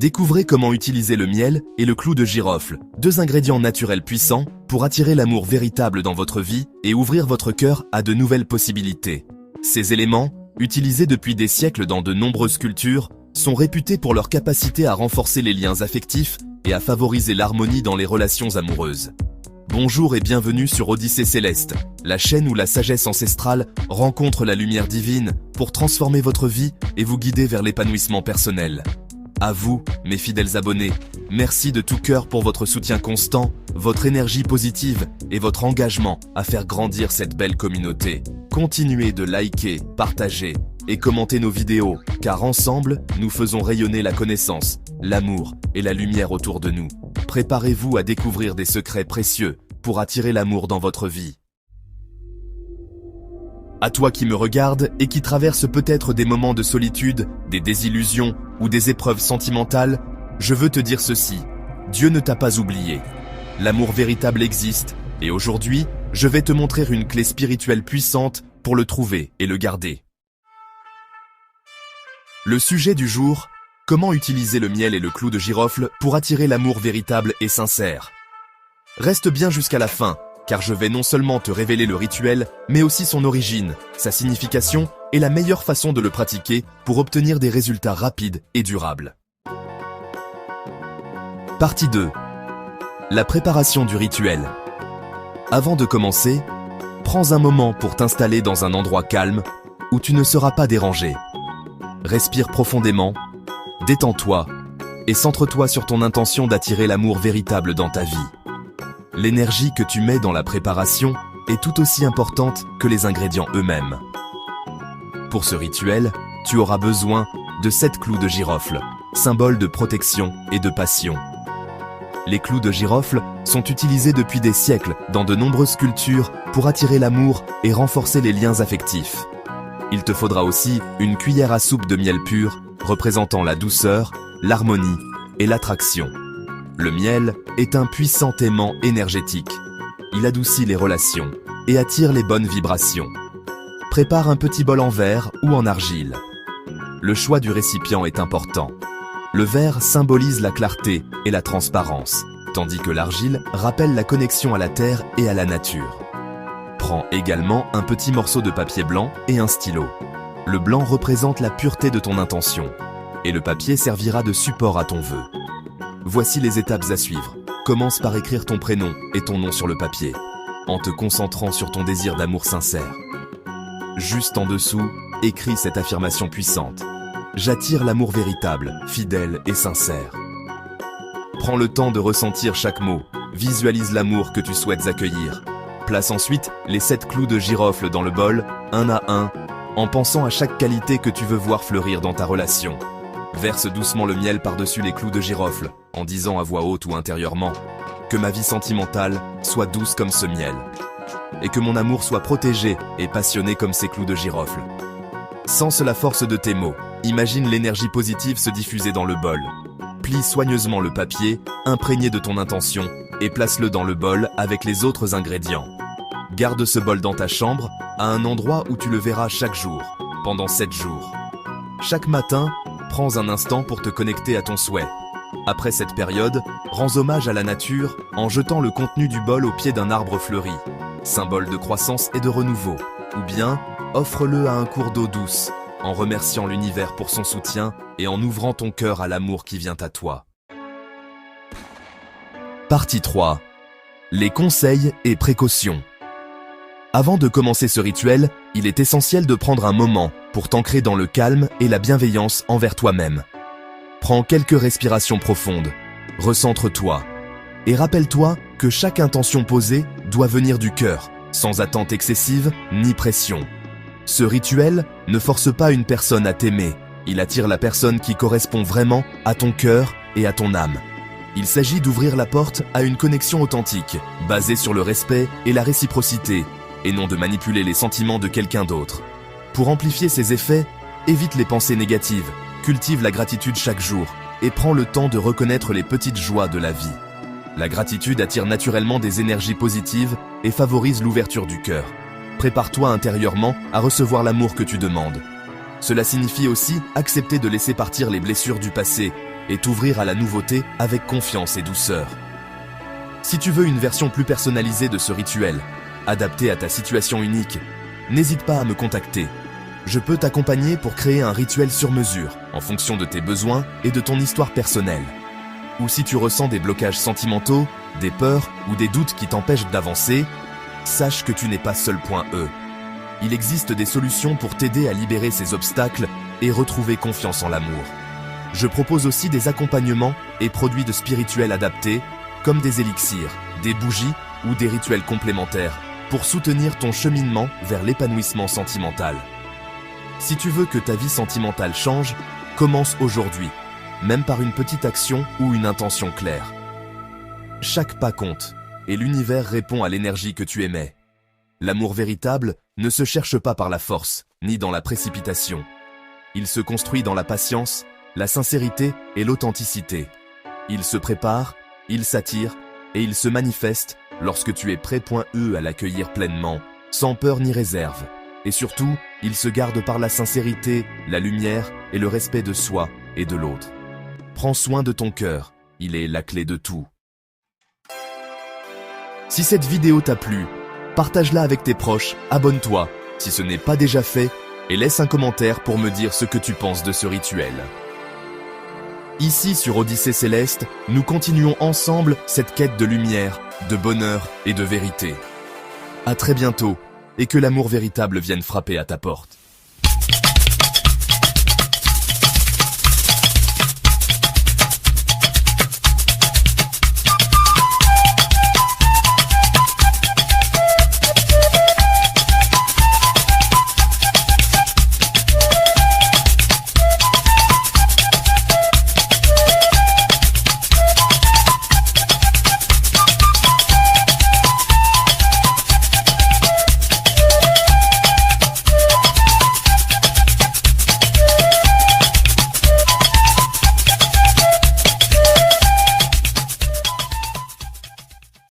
Découvrez comment utiliser le miel et le clou de girofle, deux ingrédients naturels puissants pour attirer l'amour véritable dans votre vie et ouvrir votre cœur à de nouvelles possibilités. Ces éléments, utilisés depuis des siècles dans de nombreuses cultures, sont réputés pour leur capacité à renforcer les liens affectifs et à favoriser l'harmonie dans les relations amoureuses. Bonjour et bienvenue sur Odyssée Céleste, la chaîne où la sagesse ancestrale rencontre la lumière divine pour transformer votre vie et vous guider vers l'épanouissement personnel. À vous, mes fidèles abonnés, merci de tout cœur pour votre soutien constant, votre énergie positive et votre engagement à faire grandir cette belle communauté. Continuez de liker, partager et commenter nos vidéos, car ensemble, nous faisons rayonner la connaissance, l'amour et la lumière autour de nous. Préparez-vous à découvrir des secrets précieux pour attirer l'amour dans votre vie. À toi qui me regarde et qui traverse peut-être des moments de solitude, des désillusions ou des épreuves sentimentales, je veux te dire ceci. Dieu ne t'a pas oublié. L'amour véritable existe et aujourd'hui, je vais te montrer une clé spirituelle puissante pour le trouver et le garder. Le sujet du jour, comment utiliser le miel et le clou de girofle pour attirer l'amour véritable et sincère. Reste bien jusqu'à la fin, car je vais non seulement te révéler le rituel, mais aussi son origine, sa signification et la meilleure façon de le pratiquer pour obtenir des résultats rapides et durables. Partie 2. La préparation du rituel. Avant de commencer, prends un moment pour t'installer dans un endroit calme où tu ne seras pas dérangé. Respire profondément, détends-toi et centre-toi sur ton intention d'attirer l'amour véritable dans ta vie. L'énergie que tu mets dans la préparation est tout aussi importante que les ingrédients eux-mêmes. Pour ce rituel, tu auras besoin de 7 clous de girofle, symbole de protection et de passion. Les clous de girofle sont utilisés depuis des siècles dans de nombreuses cultures pour attirer l'amour et renforcer les liens affectifs. Il te faudra aussi une cuillère à soupe de miel pur, représentant la douceur, l'harmonie et l'attraction. Le miel est un puissant aimant énergétique. Il adoucit les relations et attire les bonnes vibrations. Prépare un petit bol en verre ou en argile. Le choix du récipient est important. Le verre symbolise la clarté et la transparence, tandis que l'argile rappelle la connexion à la terre et à la nature. Prends également un petit morceau de papier blanc et un stylo. Le blanc représente la pureté de ton intention, et le papier servira de support à ton vœu. Voici les étapes à suivre. Commence par écrire ton prénom et ton nom sur le papier, en te concentrant sur ton désir d'amour sincère. Juste en dessous, écris cette affirmation puissante. J'attire l'amour véritable, fidèle et sincère. Prends le temps de ressentir chaque mot. Visualise l'amour que tu souhaites accueillir. Place ensuite les 7 clous de girofle dans le bol, un à un, en pensant à chaque qualité que tu veux voir fleurir dans ta relation. Verse doucement le miel par-dessus les clous de girofle, en disant à voix haute ou intérieurement « Que ma vie sentimentale soit douce comme ce miel, et que mon amour soit protégé et passionné comme ces clous de girofle. » Sens la force de tes mots, imagine l'énergie positive se diffuser dans le bol. Plie soigneusement le papier, imprégné de ton intention, et place-le dans le bol avec les autres ingrédients. Garde ce bol dans ta chambre, à un endroit où tu le verras chaque jour, pendant 7 jours. Chaque matin, prends un instant pour te connecter à ton souhait. Après cette période, rends hommage à la nature en jetant le contenu du bol au pied d'un arbre fleuri, symbole de croissance et de renouveau, ou bien offre-le à un cours d'eau douce, en remerciant l'univers pour son soutien et en ouvrant ton cœur à l'amour qui vient à toi. Partie 3. Les conseils et précautions. Avant de commencer ce rituel, il est essentiel de prendre un moment pour t'ancrer dans le calme et la bienveillance envers toi-même. Prends quelques respirations profondes, recentre-toi et rappelle-toi que chaque intention posée doit venir du cœur, sans attente excessive ni pression. Ce rituel ne force pas une personne à t'aimer, il attire la personne qui correspond vraiment à ton cœur et à ton âme. Il s'agit d'ouvrir la porte à une connexion authentique, basée sur le respect et la réciprocité, et non de manipuler les sentiments de quelqu'un d'autre. Pour amplifier ces effets, évite les pensées négatives, cultive la gratitude chaque jour, et prends le temps de reconnaître les petites joies de la vie. La gratitude attire naturellement des énergies positives et favorise l'ouverture du cœur. Prépare-toi intérieurement à recevoir l'amour que tu demandes. Cela signifie aussi accepter de laisser partir les blessures du passé et t'ouvrir à la nouveauté avec confiance et douceur. Si tu veux une version plus personnalisée de ce rituel, adaptée à ta situation unique, n'hésite pas à me contacter. Je peux t'accompagner pour créer un rituel sur mesure, en fonction de tes besoins et de ton histoire personnelle. Ou si tu ressens des blocages sentimentaux, des peurs ou des doutes qui t'empêchent d'avancer, sache que tu n'es pas seul. Il existe des solutions pour t'aider à libérer ces obstacles et retrouver confiance en l'amour. Je propose aussi des accompagnements et produits de spirituels adaptés, comme des élixirs, des bougies ou des rituels complémentaires, pour soutenir ton cheminement vers l'épanouissement sentimental. Si tu veux que ta vie sentimentale change, commence aujourd'hui, même par une petite action ou une intention claire. Chaque pas compte, et l'univers répond à l'énergie que tu émets. L'amour véritable ne se cherche pas par la force, ni dans la précipitation. Il se construit dans la patience, la sincérité et l'authenticité. Il se prépare, il s'attire, et il se manifeste lorsque tu es prêt. À l'accueillir pleinement, sans peur ni réserve. Et surtout, il se garde par la sincérité, la lumière et le respect de soi et de l'autre. Prends soin de ton cœur, il est la clé de tout. Si cette vidéo t'a plu, partage-la avec tes proches, abonne-toi si ce n'est pas déjà fait et laisse un commentaire pour me dire ce que tu penses de ce rituel. Ici sur Odyssée Céleste, nous continuons ensemble cette quête de lumière, de bonheur et de vérité. À très bientôt, et que l'amour véritable vienne frapper à ta porte.